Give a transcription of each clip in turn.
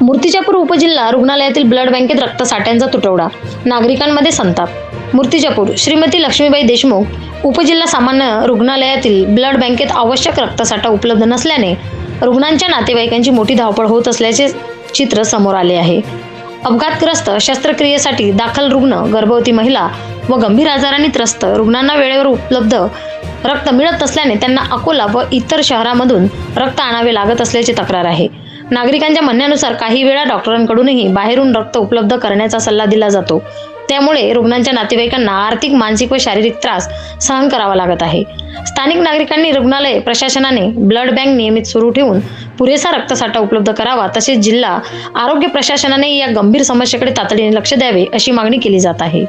मूर्तिजापूर उपजिल्हा रुग्णालयातील ब्लड बँकेत रक्तसाठ्यांचा तुटवडा, नागरिकांमध्ये संताप। मूर्तिजापूर श्रीमती लक्ष्मीबाई देशमुख उपजिल्हा सामान्य रुग्णालयातील ब्लड बँकेत आवश्यक रक्तसाठा उपलब्ध नसल्याने रुग्णांच्या नातेवाईकांची मोठी धावपळ होत असल्याचे चित्र समोर आले आहे। अपघातग्रस्त, शस्त्रक्रियेसाठी दाखल रुग्ण, गर्भवती महिला व गंभीर आजारांनी त्रस्त रुग्णांना वेळेवर उपलब्ध रक्त मिळत नसल्याने त्यांना अकोला व इतर शहरांमधून रक्त आणावे लागत असल्याची तक्रार आहे। नागरिकांच्या म्हणण्यानुसार काही वेळा डॉक्टरांकडूनही बाहेरून रक्त उपलब्ध करण्याचा सल्ला दिला जातो, त्यामुळे रुग्णांच्या नातेवाईकांना आर्थिक, मानसिक व शारीरिक त्रास सहन करावा लागत आहे। स्थानिक नागरिकांनी रुग्णालय प्रशासनाने ब्लड बँक नियमित सुरू ठेवून पुरेसा रक्तसाठा उपलब्ध करावा, तसेच जिल्हा आरोग्य प्रशासनाने या गंभीर समस्येकडे तातडीने लक्ष द्यावे अशी मागणी केली जात आहे।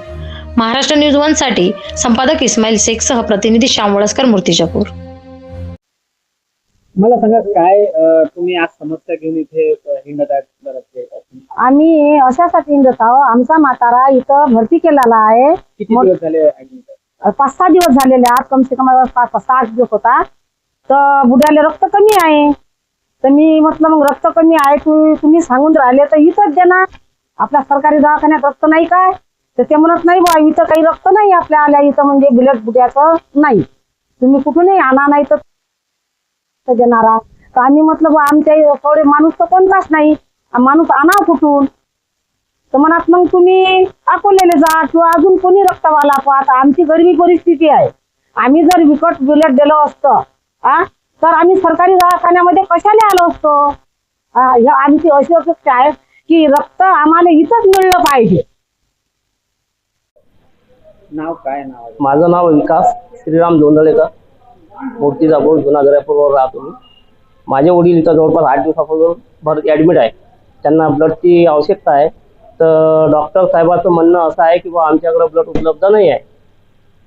महाराष्ट्र न्यूज 1 साठी संपादक इस्माईल शेखसह प्रतिनिधी श्याम वळसकर, मूर्तिजापूर। मला सांगा, काय तुम्ही आज समस्या घेऊन इथे हिंडत आहात? आम्ही अशासाठी हिंडत आहोत, आमचा म्हातारा इथं भरती केलेला आहे। किती दिवस झाले ऍडमिट? 5-6 दिवस झालेले आहेत, कम से कम 5-6 दिवस होता। तर बुड्याला रक्त कमी आहे, तर मी म्हटलं मग रक्त कमी आहे तुम्ही सांगून राहिले तर इथंच दे ना, आपल्या सरकारी दवाखान्यात रक्त नाही काय? तर ते म्हणत नाही बा, इथं काही रक्त नाही आपल्या आल्या इथं, म्हणजे ब्लड बुड्याचं नाही, तुम्ही कुठूनही आणा, नाही तर देणारा। तर आम्ही म्हटलं बा, आमच्या थोडे माणूस तर कोणताच नाही, माणूस आणा कुठून? तर म्हणत मग तुम्ही अकोल्याला जा किंवा अजून कोणी रक्तवाला पाहा। आमची गरीबी परिस्थिती आहे, आम्ही जर विकट ब्लड दिलं असतं तर आम्ही सरकारी दवाखान्यामध्ये कशाला आलो असतो? आमची अशी अपेक्षा आहे की रक्त आम्हाला इथंच मिळलं पाहिजे। नाव काय? नाव माझं नाव विकास श्रीराम जोंधळेकर, मूर्तिजापूर जुना गरापूरवर राहतो मी। माझे वडील इथं जवळपास 8 दिवसापासून ॲडमिट आहे, त्यांना ब्लडची आवश्यकता आहे। तर डॉक्टर साहेबांचं म्हणणं असं आहे की बा आमच्याकडे ब्लड उपलब्ध नाही आहे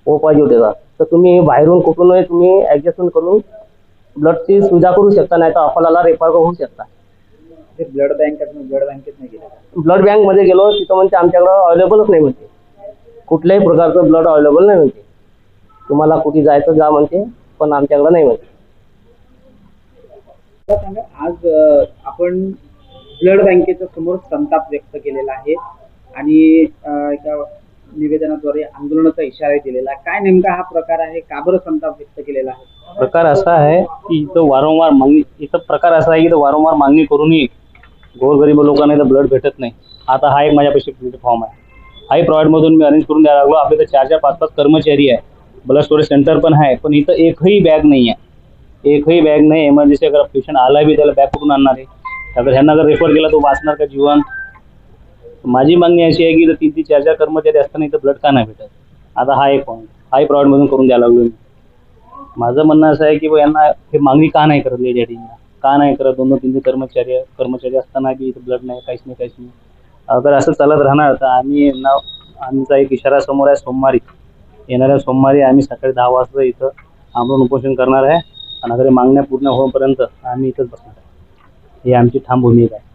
ओ पॉझिटिव्हचा, तर तुम्ही बाहेरून कुठूनही तुम्ही ॲडजस्टमेंट करून ब्लडची सुविधा करू शकता, नाही तर अकोल्याला रेफर होऊ शकता। ब्लड बँकेत नाही गेले? ब्लड बँकमध्ये गेलो तिथं म्हणते आमच्याकडं अवेलेबलच नाही म्हणते, कुठल्याही प्रकारचं ब्लड अवेलेबल नाही म्हणते, तुम्हाला कुठे जायचं जा म्हणते, पण आमच्याकडे नाही म्हणते। सांगा, आज आपण ब्लड बँकेच्या समोर संताप व्यक्त केलेला आहे आणि एका निवेदनाद्वारे आंदोलनाचा इशारा दिलेला आहे। काय नेमका हा प्रकार आहे? का बरं संताप व्यक्त केलेला आहे? प्रकार असा आहे की इथं वारंवार मागणी करूनही गोरगरीब लोकांना इथं ब्लड भेटत नाही। आता हा एक माझ्यापाशी ब्लड फॉर्म आहे, हाही प्रायव्हेटमधून मी अरेंज करून द्यायला लागलो। आपल्या इथं 4-4, 5-5 कर्मचारी आहे, ब्लड स्टोरेज सेंटर पण आहे, पण इथं एकही बॅग नाही आहे, एकही बॅग नाही। एमर्जन्सी अगर पेशंट आला बी त्याला बॅग कुठून आणणार आहे? अगर ह्यांना जर रेफर केला तो वाचणार का जीवन? माझी मागणी अशी आहे की 3-3, 4-4 कर्मचारी असताना इथं ब्लड का नाही भेटत? आता हा एक पॉईंट, हाही प्रायव्हेटमधून करून द्यायला लागलो मी। माझं म्हणणं असं आहे की यांना हे मागणी का नाही करत, लेडीजना का नाही करत? 2-2, 3 कर्मचारी असताना बी इथं ब्लड नाही, काहीच नाही। अगर असं चालत राहणार तर आमचा एक इशारा समोर आहे, येणाऱ्या सोमवारी आम्ही सकाळी 10 वाजता इथं आंदोलन उपोषण करणार आहे आणि अगर मागण्या पूर्ण होईपर्यंत आम्ही इथंच बसणार आहे, ही आमची ठाम भूमिका आहे।